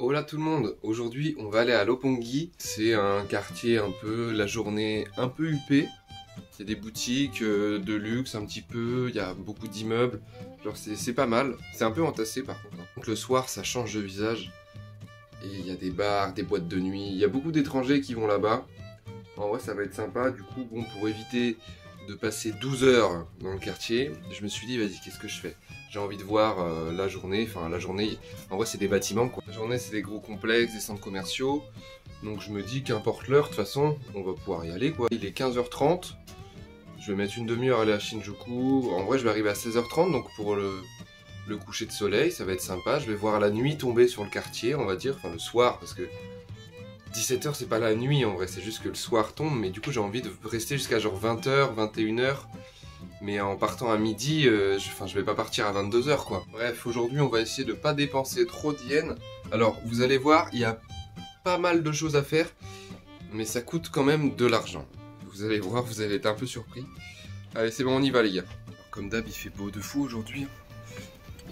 Hola tout le monde, aujourd'hui on va aller à Lopongi. C'est un quartier un peu, la journée un peu huppée. Il y a des boutiques de luxe un petit peu, il y a beaucoup d'immeubles. Genre c'est pas mal, c'est un peu entassé par contre. Donc le soir ça change de visage. Et il y a des bars, des boîtes de nuit, il y a beaucoup d'étrangers qui vont là-bas. En vrai ça va être sympa, du coup bon, pour éviter de passer 12 heures dans le quartier, je me suis dit vas-y qu'est-ce que je fais? J'ai envie de voir la journée, en vrai c'est des bâtiments quoi. La journée c'est des gros complexes, des centres commerciaux, donc je me dis qu'importe l'heure, de toute façon on va pouvoir y aller quoi. Il est 15h30, je vais mettre une demi-heure à aller à Shinjuku, en vrai je vais arriver à 16h30 donc pour le coucher de soleil ça va être sympa. Je vais voir la nuit tomber sur le quartier on va dire, enfin le soir parce que 17h c'est pas la nuit en vrai, c'est juste que le soir tombe, mais du coup j'ai envie de rester jusqu'à genre 20h, 21h. Mais en partant à midi, je vais pas partir à 22h quoi. Bref, aujourd'hui on va essayer de pas dépenser trop d'yens. Alors vous allez voir, il y a pas mal de choses à faire, mais ça coûte quand même de l'argent. Vous allez voir, vous allez être un peu surpris. Allez c'est bon, on y va les gars. Alors, comme d'hab il fait beau de fou aujourd'hui.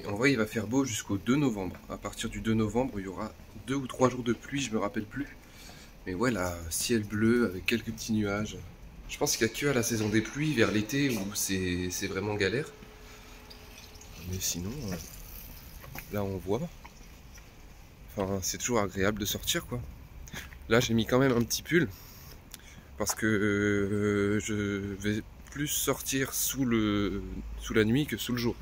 Et en vrai il va faire beau jusqu'au 2 novembre. À partir du 2 novembre il y aura 2 ou 3 jours de pluie, je me rappelle plus. Mais ouais là, ciel bleu avec quelques petits nuages. Je pense qu'il n'y a que à la saison des pluies, vers l'été, où c'est vraiment galère. Mais sinon, là on voit. Enfin, c'est toujours agréable de sortir quoi. Là j'ai mis quand même un petit pull. Parce que je vais plus sortir sous la nuit que sous le jour.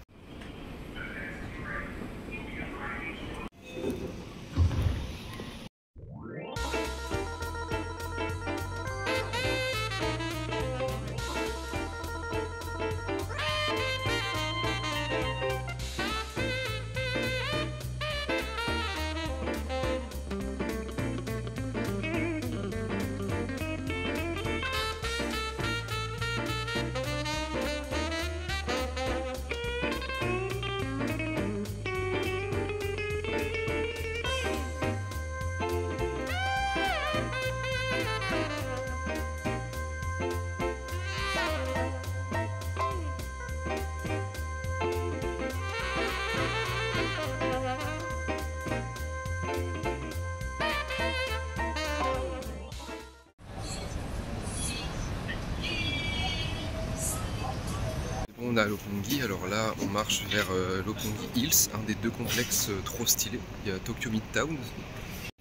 On est à Lopongi, alors là on marche vers Lopongi Hills, un des deux complexes trop stylés. Il y a Tokyo Midtown,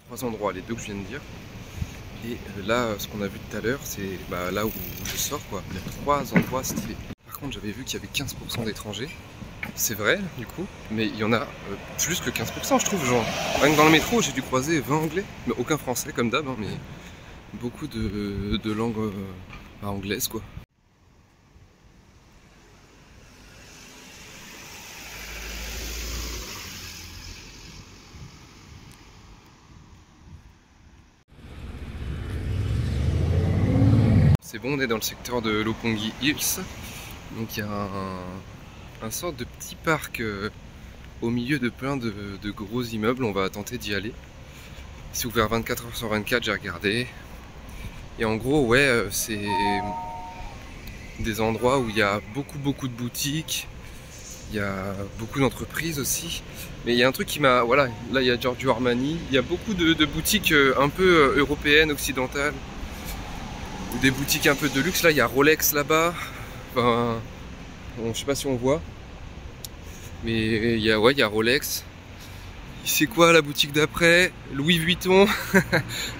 3 endroits, les deux que je viens de dire. Et là, ce qu'on a vu tout à l'heure, c'est là où je sors quoi. Il y a 3 endroits stylés. Par contre j'avais vu qu'il y avait 15% d'étrangers. C'est vrai du coup, mais il y en a plus que 15% je trouve. Genre, rien que dans le métro j'ai dû croiser 20 anglais, mais aucun français comme d'hab, hein, mais beaucoup de langues anglaises quoi. C'est bon, on est dans le secteur de Lopongi Hills. Donc il y a un sorte de petit parc au milieu de plein de gros immeubles. On va tenter d'y aller. C'est ouvert 24h/24, j'ai regardé. Et en gros, ouais, c'est des endroits où il y a beaucoup de boutiques. Il y a beaucoup d'entreprises aussi. Mais il y a un truc qui m'a... Voilà, là il y a Giorgio Armani. Il y a beaucoup de boutiques un peu européennes, occidentales. Des boutiques un peu de luxe, là il y a Rolex là-bas, enfin, bon, je sais pas si on voit, mais il y a Rolex. C'est quoi la boutique d'après? Louis Vuitton.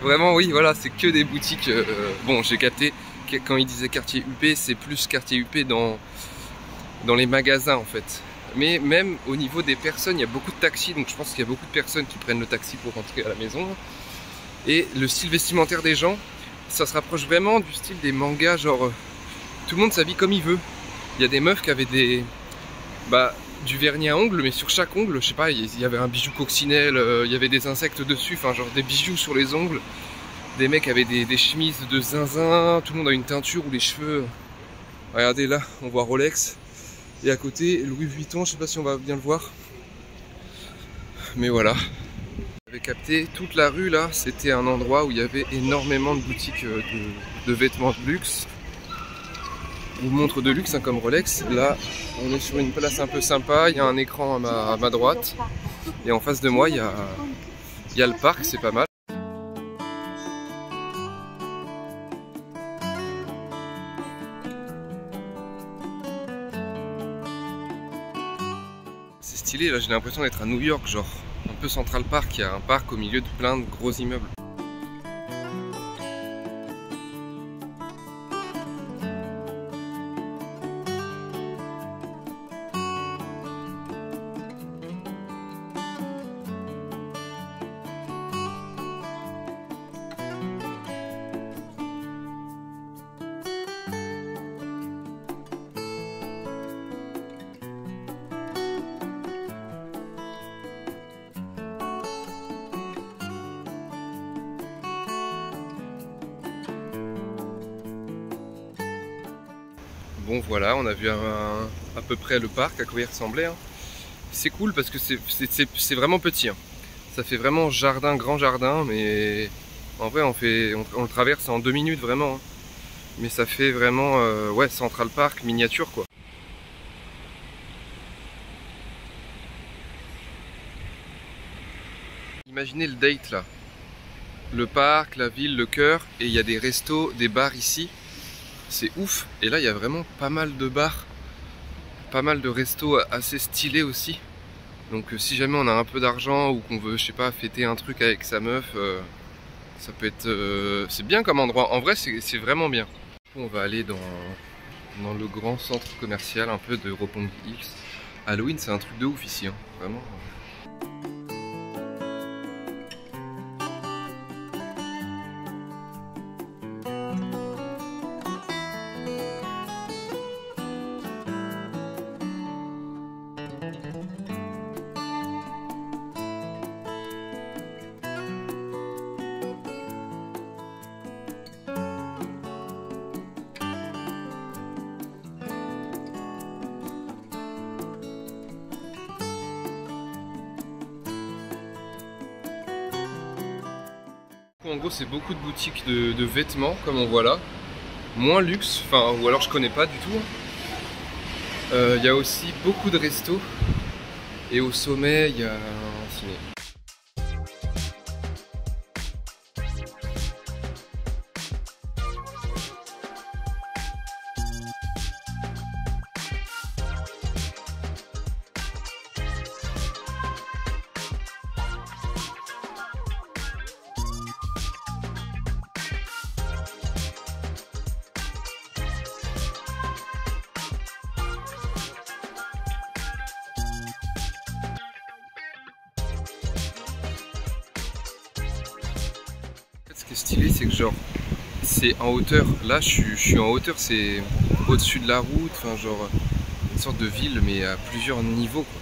Vraiment oui, voilà, c'est que des boutiques, bon j'ai capté, quand il disait quartier UP, c'est plus quartier UP dans les magasins en fait. Mais même au niveau des personnes, il y a beaucoup de taxis, donc je pense qu'il y a beaucoup de personnes qui prennent le taxi pour rentrer à la maison. Et le style vestimentaire des gens, ça se rapproche vraiment du style des mangas, genre tout le monde s'habille comme il veut. Il y a des meufs qui avaient du vernis à ongles, mais sur chaque ongle, je sais pas, il y avait un bijou coccinelle, il y avait des insectes dessus, enfin genre des bijoux sur les ongles. Des mecs avaient des chemises de zinzin, tout le monde a une teinture ou les cheveux. Regardez là, on voit Rolex. Et à côté, Louis Vuitton, je sais pas si on va bien le voir. Mais voilà. J'avais capté, toute la rue là, c'était un endroit où il y avait énormément de boutiques de vêtements de luxe ou montres de luxe hein, comme Rolex. Là on est sur une place un peu sympa, il y a un écran à ma droite et en face de moi il y Il y a le parc, c'est pas mal. C'est stylé, là j'ai l'impression d'être à New York, genre un peu Central Park, il y a un parc au milieu de plein de gros immeubles. Bon voilà, on a vu à peu près le parc, à quoi il ressemblait. Hein. C'est cool parce que c'est vraiment petit. Hein. Ça fait vraiment jardin, grand jardin, mais en vrai on le traverse en 2 minutes vraiment. Hein. Mais ça fait vraiment ouais, Central Park miniature quoi. Imaginez le date là. Le parc, la ville, le cœur, et il y a des restos, des bars ici. C'est ouf, et là il y a vraiment pas mal de bars, pas mal de restos assez stylés aussi. Donc si jamais on a un peu d'argent ou qu'on veut, je sais pas, fêter un truc avec sa meuf, ça peut être... c'est bien comme endroit, en vrai c'est vraiment bien. On va aller dans le grand centre commercial un peu de Roppongi Hills. Halloween c'est un truc de ouf ici, hein, vraiment. En gros c'est beaucoup de boutiques de vêtements comme on voit là, moins luxe, enfin ou alors je connais pas du tout. Il y a aussi beaucoup de restos et au sommet il y a un ciné. Ce qui est stylé c'est que genre c'est en hauteur, là je suis en hauteur, c'est au-dessus de la route, enfin genre une sorte de ville mais à plusieurs niveaux quoi.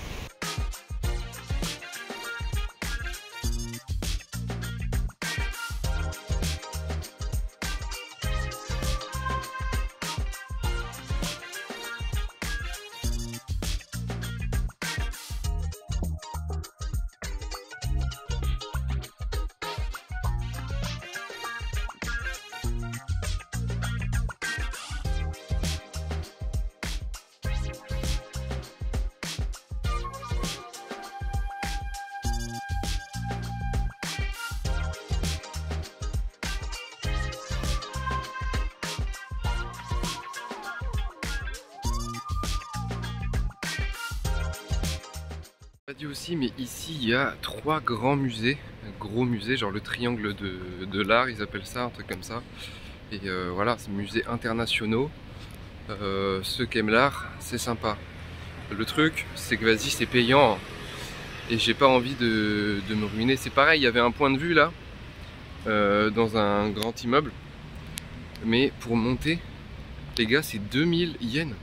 Pas dit aussi, mais ici il y a 3 grands musées, gros musées, genre le triangle de l'art, ils appellent ça, un truc comme ça. Et voilà, c'est musées internationaux. Ceux qui aiment l'art, c'est sympa. Le truc, c'est que vas-y, c'est payant. Et j'ai pas envie de me ruiner. C'est pareil, il y avait un point de vue là, dans un grand immeuble. Mais pour monter, les gars, c'est 2000 yens.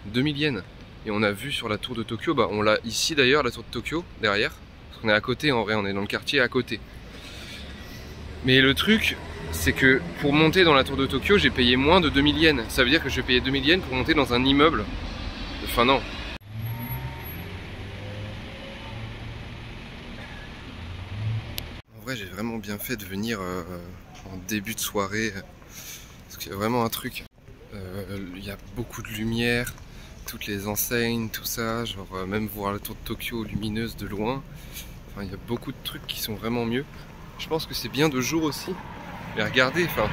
2000 yens. Et on a vu sur la tour de Tokyo, bah on l'a ici d'ailleurs, la tour de Tokyo, derrière. Parce qu'on est à côté en vrai, on est dans le quartier à côté. Mais le truc, c'est que pour monter dans la tour de Tokyo, j'ai payé moins de 2000 yens. Ça veut dire que je vais payer 2000 yens pour monter dans un immeuble. Enfin non. En vrai, j'ai vraiment bien fait de venir en début de soirée. Parce qu'il y a vraiment un truc. Il y a beaucoup de lumière. Toutes les enseignes, tout ça, genre même voir la tour de Tokyo lumineuse de loin, Enfin, il y a beaucoup de trucs qui sont vraiment mieux. Je pense que c'est bien de jour aussi. Mais regardez, enfin,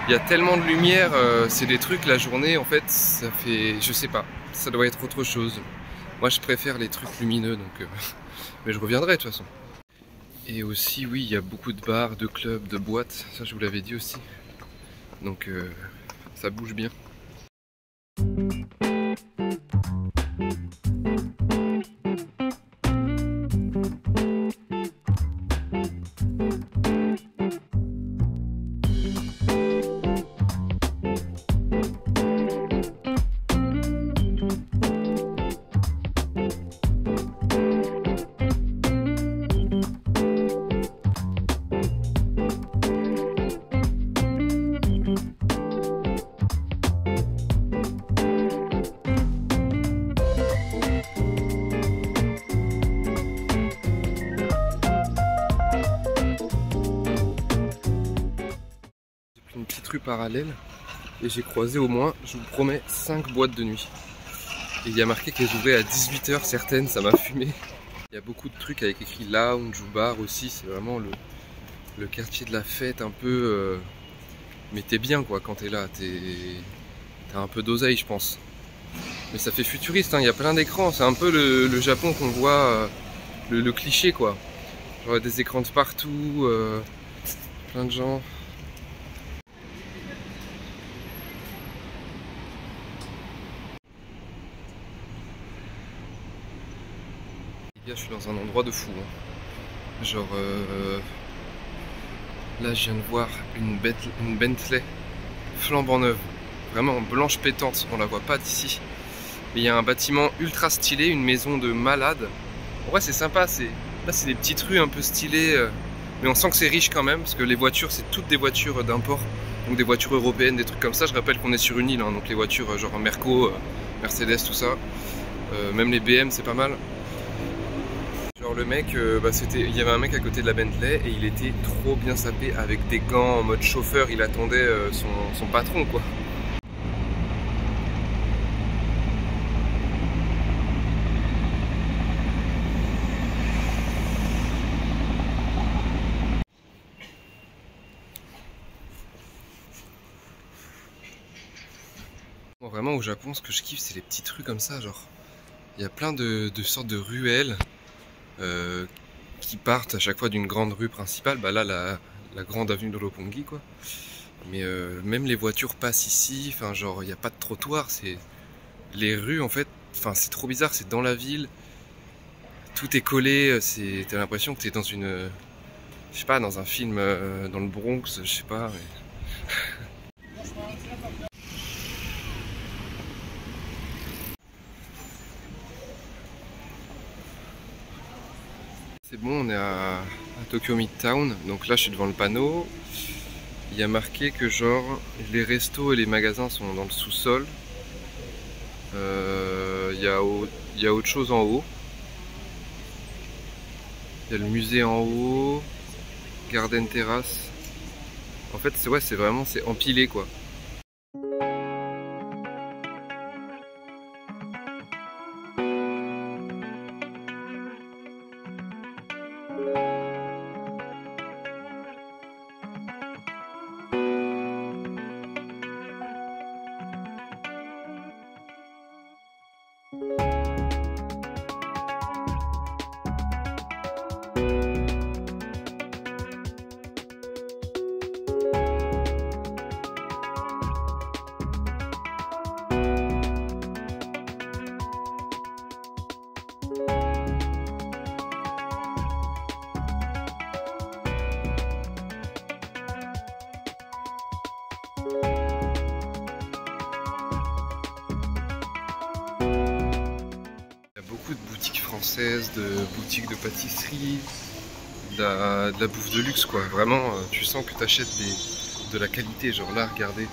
il y a tellement de lumière, c'est des trucs la journée, en fait, ça fait, je sais pas, ça doit être autre chose. Moi, je préfère les trucs lumineux, donc, mais je reviendrai de toute façon. Et aussi, oui, il y a beaucoup de bars, de clubs, de boîtes, ça je vous l'avais dit aussi. Donc, ça bouge bien. Une petite rue parallèle et j'ai croisé au moins, je vous promets, 5 boîtes de nuit. Et il y a marqué qu'elles ouvraient à 18 h, certaines, ça m'a fumé. Il y a beaucoup de trucs avec écrit lounge ou bar aussi, c'est vraiment le quartier de la fête un peu... Mais t'es bien quoi quand t'es là, t'as un peu d'oseille je pense. Mais ça fait futuriste, hein. Il y a plein d'écrans, c'est un peu le Japon qu'on voit, le cliché quoi. Genre des écrans de partout, plein de gens. Je suis dans un endroit de fou, hein. Genre là je viens de voir une Bentley flambant neuve, vraiment blanche pétante, on la voit pas d'ici. Mais il y a un bâtiment ultra stylé, une maison de malade. En vrai c'est sympa, là c'est des petites rues un peu stylées, mais on sent que c'est riche quand même, parce que les voitures c'est toutes des voitures d'import, donc des voitures européennes, des trucs comme ça. Je rappelle qu'on est sur une île, hein, donc les voitures genre Merco, Mercedes, tout ça, même les BM c'est pas mal. Genre le mec, il y avait un mec à côté de la Bentley et il était trop bien sapé avec des gants en mode chauffeur, il attendait son patron quoi. Bon, vraiment au Japon ce que je kiffe c'est les petites rues comme ça, genre il y a plein de sortes de ruelles. Qui partent à chaque fois d'une grande rue principale, bah là la grande avenue de Roppongi quoi. Mais même les voitures passent ici, enfin genre il n'y a pas de trottoir, c'est les rues en fait, enfin c'est trop bizarre, c'est dans la ville, tout est collé, t'as l'impression que t'es dans une, je sais pas, dans un film dans le Bronx, je sais pas. Mais... C'est bon, on est à Tokyo Midtown, donc là je suis devant le panneau. Il y a marqué que genre les restos et les magasins sont dans le sous-sol. Il y a autre chose en haut. Il y a le musée en haut, Garden Terrace. En fait c'est vraiment empilé quoi. De boutiques françaises, de boutiques de pâtisserie, de la bouffe de luxe quoi. Vraiment, tu sens que tu achètes de la qualité. Genre là, regardez,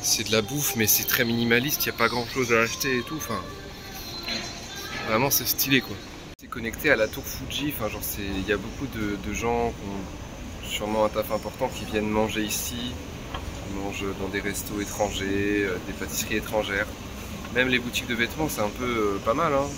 c'est de la bouffe, mais c'est très minimaliste. Il n'y a pas grand chose à acheter et tout. Enfin, vraiment, c'est stylé quoi. C'est connecté à la tour Fuji. Enfin, genre, il y a beaucoup de gens qui ont sûrement un taf important qui viennent manger ici. Ils mangent dans des restos étrangers, des pâtisseries étrangères. Même les boutiques de vêtements, c'est un peu pas mal, hein.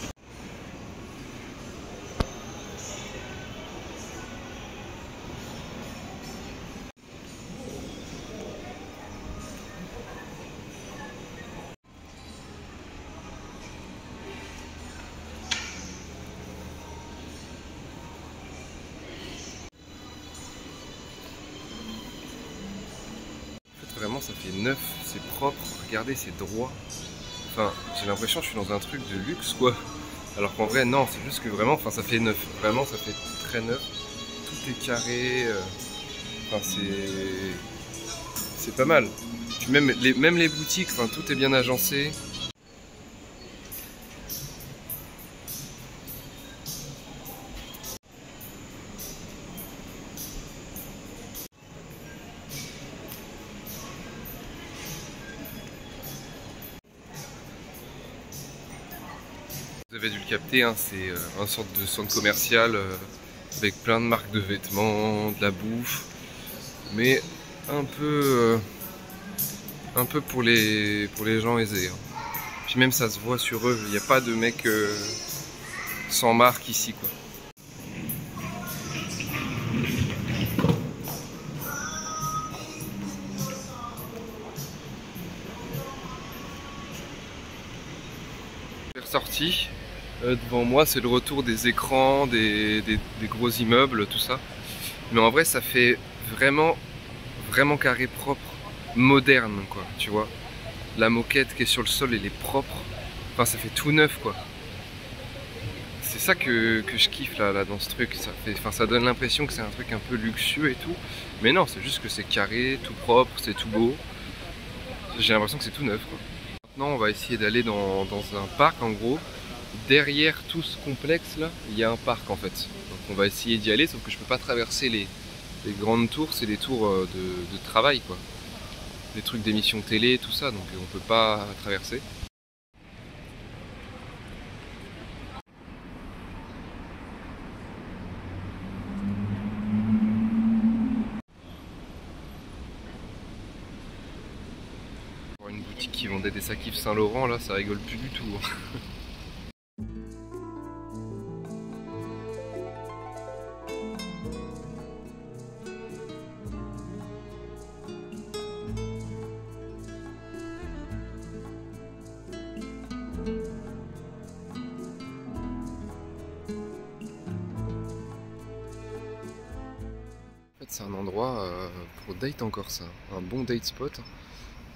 ça fait neuf, c'est propre, regardez, c'est droit. Enfin, j'ai l'impression que je suis dans un truc de luxe, quoi. Alors qu'en vrai, non, c'est juste que vraiment, enfin, ça fait neuf. Vraiment, ça fait très neuf. Tout est carré. Enfin, c'est pas mal. Puis même les boutiques, enfin, tout est bien agencé. Vous avez dû le capter, hein, c'est un sorte de centre commercial avec plein de marques de vêtements, de la bouffe, mais un peu pour les gens aisés. Hein. Puis même ça se voit sur eux, il n'y a pas de mecs sans marque ici, quoi. Je suis ressorti. Devant moi, c'est le retour des écrans, des gros immeubles, tout ça. Mais en vrai, ça fait vraiment carré propre, moderne, quoi, tu vois. La moquette qui est sur le sol, elle est propre. Enfin, ça fait tout neuf, quoi. C'est ça que je kiffe là dans ce truc. Ça donne l'impression que c'est un truc un peu luxueux et tout. Mais non, c'est juste que c'est carré, tout propre, c'est tout beau. J'ai l'impression que c'est tout neuf, quoi. Maintenant, on va essayer d'aller dans un parc, en gros. Derrière tout ce complexe là, il y a un parc en fait. Donc on va essayer d'y aller, sauf que je peux pas traverser les grandes tours, c'est des tours de travail quoi. Des trucs d'émissions télé, tout ça, donc on peut pas traverser. Une boutique qui vendait des sacs Yves Saint Laurent, là ça rigole plus du tout. C'est un endroit pour date encore ça, un bon date spot,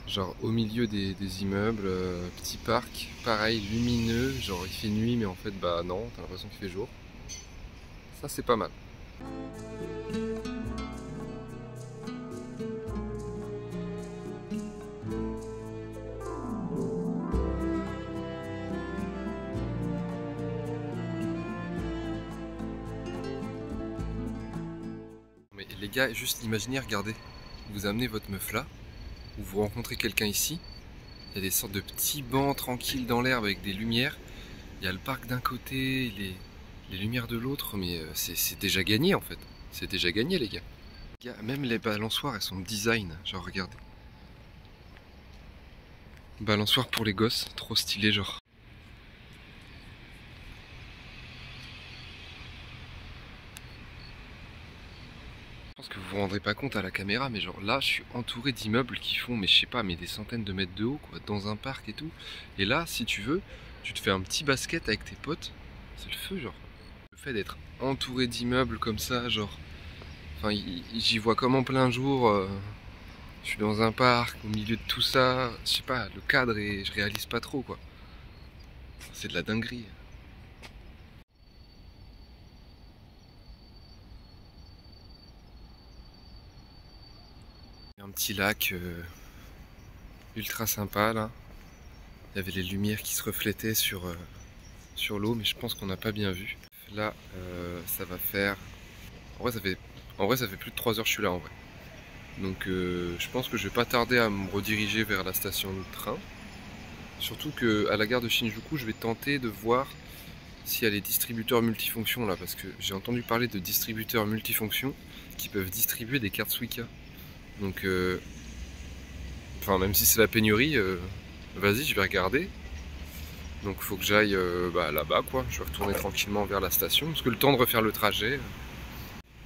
genre au milieu des immeubles, petit parc, pareil lumineux, genre il fait nuit mais en fait bah non, t'as l'impression qu'il fait jour. Ça c'est pas mal. Mais les gars, juste imaginez, regardez, vous amenez votre meuf là, ou vous rencontrez quelqu'un ici, il y a des sortes de petits bancs tranquilles dans l'herbe avec des lumières, il y a le parc d'un côté, les lumières de l'autre, mais c'est déjà gagné en fait, c'est déjà gagné les gars. Même les balançoires elles sont design, genre regardez. Balançoire pour les gosses, trop stylé genre. Je pense que vous vous rendrez pas compte à la caméra, mais genre là je suis entouré d'immeubles qui font, mais je sais pas, mais des centaines de mètres de haut quoi, dans un parc et tout. Et là si tu veux, tu te fais un petit basket avec tes potes, c'est le feu genre. Le fait d'être entouré d'immeubles comme ça, genre, enfin j'y vois comme en plein jour, je suis dans un parc, au milieu de tout ça, je sais pas, le cadre et je réalise pas trop quoi. C'est de la dinguerie. Un petit lac ultra sympa là. Il y avait les lumières qui se reflétaient sur l'eau, mais je pense qu'on n'a pas bien vu. Là, ça va faire... En vrai, ça fait plus de 3 heures que je suis là en vrai. Donc je pense que je vais pas tarder à me rediriger vers la station de train. Surtout qu'à la gare de Shinjuku, je vais tenter de voir s'il y a les distributeurs multifonctions là, parce que j'ai entendu parler de distributeurs multifonctions qui peuvent distribuer des cartes Suica. Donc, enfin, même si c'est la pénurie, vas-y, je vais regarder. Donc, faut que j'aille là-bas, quoi. Je vais retourner tranquillement vers la station, parce que le temps de refaire le trajet.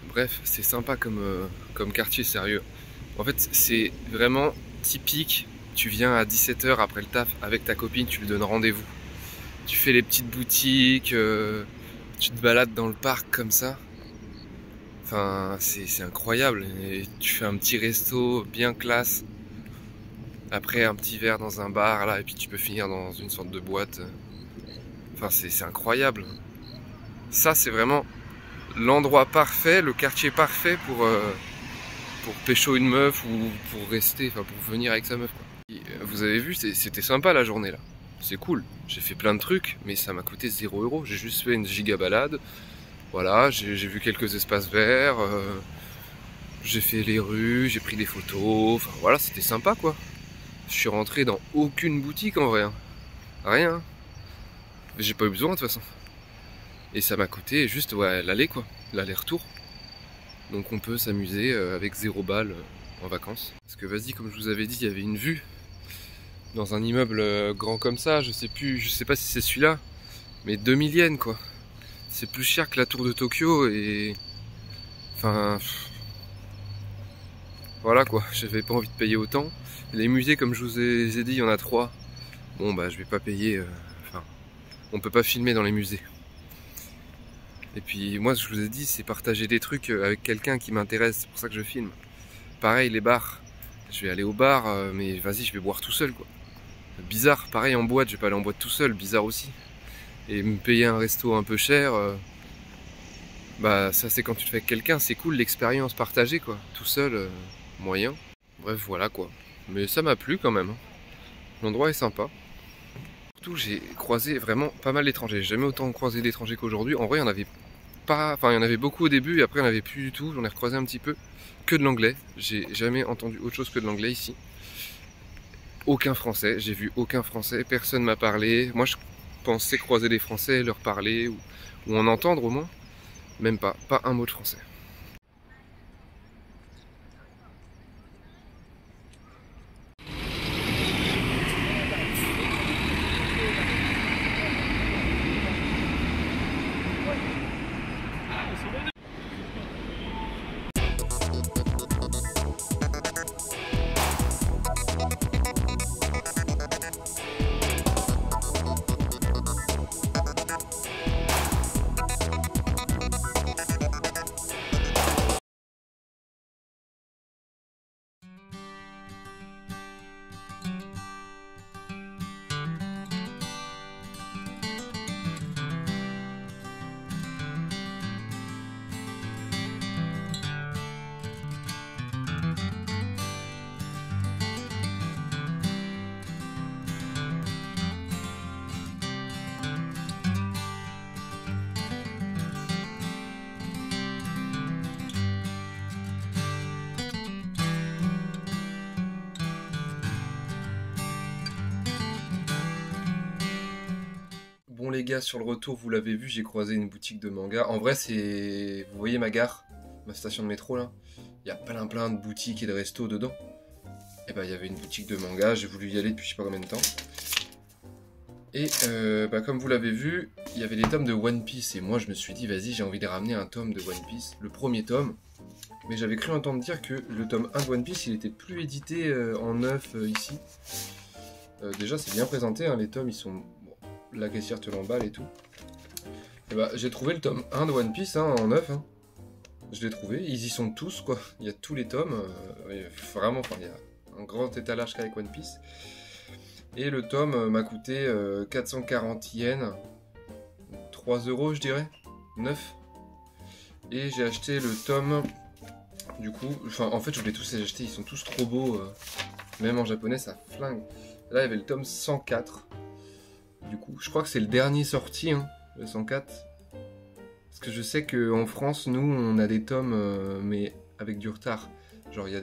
Bref, c'est sympa comme quartier, sérieux. En fait, c'est vraiment typique. Tu viens à 17 h après le taf avec ta copine, tu lui donnes rendez-vous. Tu fais les petites boutiques, tu te balades dans le parc comme ça. Enfin, c'est incroyable. Et tu fais un petit resto bien classe. Après un petit verre dans un bar là, et puis tu peux finir dans une sorte de boîte. Enfin c'est incroyable. Ça c'est vraiment l'endroit parfait, le quartier parfait pour pécho une meuf ou pour rester, enfin pour venir avec sa meuf quoi. Et, vous avez vu, c'était sympa la journée là. C'est cool. J'ai fait plein de trucs, mais ça m'a coûté 0 €. J'ai juste fait une giga balade. Voilà, j'ai vu quelques espaces verts. J'ai fait les rues, j'ai pris des photos. Enfin voilà, c'était sympa quoi. Je suis rentré dans aucune boutique en vrai. Hein. Rien. J'ai pas eu besoin de toute façon. Et ça m'a coûté juste ouais, l'aller quoi. L'aller-retour. Donc on peut s'amuser avec 0 balles en vacances. Parce que vas-y, comme je vous avais dit, il y avait une vue dans un immeuble grand comme ça. Je sais pas si c'est celui-là, mais 2000 yens quoi. C'est plus cher que la tour de Tokyo et enfin voilà quoi. J'avais pas envie de payer autant. Les musées, comme je vous ai dit, il y en a 3. Bon bah je vais pas payer. Enfin, on peut pas filmer dans les musées. Et puis moi, je vous ai dit, c'est partager des trucs avec quelqu'un qui m'intéresse, c'est pour ça que je filme. Pareil, les bars. Je vais aller au bar, mais vas-y, je vais boire tout seul, quoi. Bizarre, pareil en boîte, je vais pas aller en boîte tout seul, bizarre aussi. Et me payer un resto un peu cher, bah ça c'est quand tu le fais avec quelqu'un, c'est cool l'expérience partagée, quoi. Tout seul, moyen. Bref, voilà, quoi. Mais ça m'a plu quand même. Hein. L'endroit est sympa. Surtout, j'ai croisé vraiment pas mal d'étrangers. J'ai jamais autant croisé d'étrangers qu'aujourd'hui. En vrai, il y en avait pas, enfin il y en avait beaucoup au début et après il n'y en avait plus du tout, j'en ai recroisé un petit peu, que de l'anglais, j'ai jamais entendu autre chose que de l'anglais ici. Aucun français, j'ai vu aucun français, personne m'a parlé, moi je pensais croiser des français, leur parler ou en entendre au moins, même pas un mot de français. Bon les gars, sur le retour, vous l'avez vu, j'ai croisé une boutique de manga. En vrai, c'est... Vous voyez ma gare, ma station de métro là? Il y a plein de boutiques et de restos dedans. Et bah il y avait une boutique de manga, j'ai voulu y aller depuis je sais pas combien de temps. Et bah, comme vous l'avez vu, il y avait des tomes de One Piece. Et moi je me suis dit, vas-y, j'ai envie de ramener un tome de One Piece. Le premier tome. Mais j'avais cru entendre dire que le tome 1 de One Piece, il était plus édité en neuf ici. Déjà c'est bien présenté, hein, les tomes ils sont... Bon, la caissière te l'emballe et tout. Et bah j'ai trouvé le tome 1 de One Piece hein, en neuf. Hein. Je l'ai trouvé, ils y sont tous quoi. Il y a tous les tomes. Vraiment, enfin il y a un grand étalage qu'avec One Piece. Et le tome m'a coûté 440 yens, 3 € je dirais, 9. Et j'ai acheté le tome, du coup, enfin en fait je voulais tous les acheter, ils sont tous trop beaux, même en japonais ça flingue. Là il y avait le tome 104, du coup, je crois que c'est le dernier sorti, hein, le 104. Parce que je sais qu'en France, nous on a des tomes, mais avec du retard. Genre il y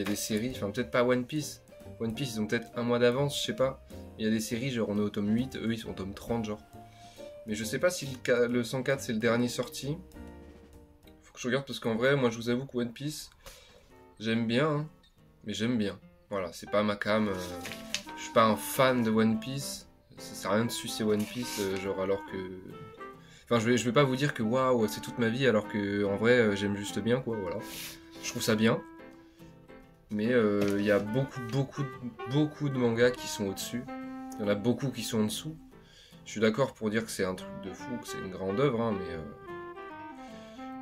a des séries, enfin peut-être pas One Piece. One Piece, ils ont peut-être un mois d'avance, je sais pas. Il y a des séries, genre on est au tome 8, eux ils sont au tome 30, genre. Mais je sais pas si le 104 c'est le dernier sorti. Faut que je regarde parce qu'en vrai, moi je vous avoue que One Piece, j'aime bien, hein, mais j'aime bien. Voilà, c'est pas ma cam. Je suis pas un fan de One Piece. Ça sert à rien de sucer One Piece, genre alors que. Enfin, je vais pas vous dire que waouh, c'est toute ma vie, alors que en vrai, j'aime juste bien, quoi, voilà. Je trouve ça bien. Mais il y a beaucoup de mangas qui sont au-dessus. Il y en a beaucoup qui sont en dessous. Je suis d'accord pour dire que c'est un truc de fou, que c'est une grande œuvre, hein, mais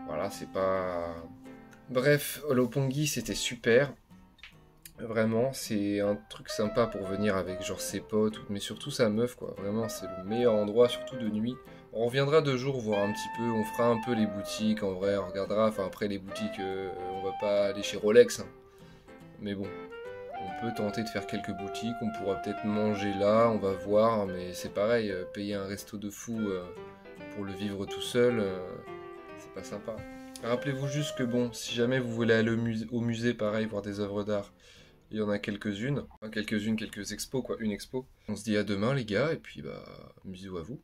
voilà, c'est pas... Bref, Roppongi, c'était super. Vraiment, c'est un truc sympa pour venir avec genre ses potes, mais surtout sa meuf, quoi. Vraiment, c'est le meilleur endroit, surtout de nuit. On reviendra de jour voir un petit peu, on fera un peu les boutiques, en vrai, on regardera. Enfin, après, les boutiques, on va pas aller chez Rolex, hein. Mais bon, on peut tenter de faire quelques boutiques, on pourra peut-être manger là, on va voir, mais c'est pareil, payer un resto de fou pour le vivre tout seul, c'est pas sympa. Rappelez-vous juste que bon, si jamais vous voulez aller au musée, pareil, voir des œuvres d'art, il y en a quelques-unes, enfin quelques-unes, quelques expos quoi, une expo. On se dit à demain les gars, et puis bah, bisous à vous.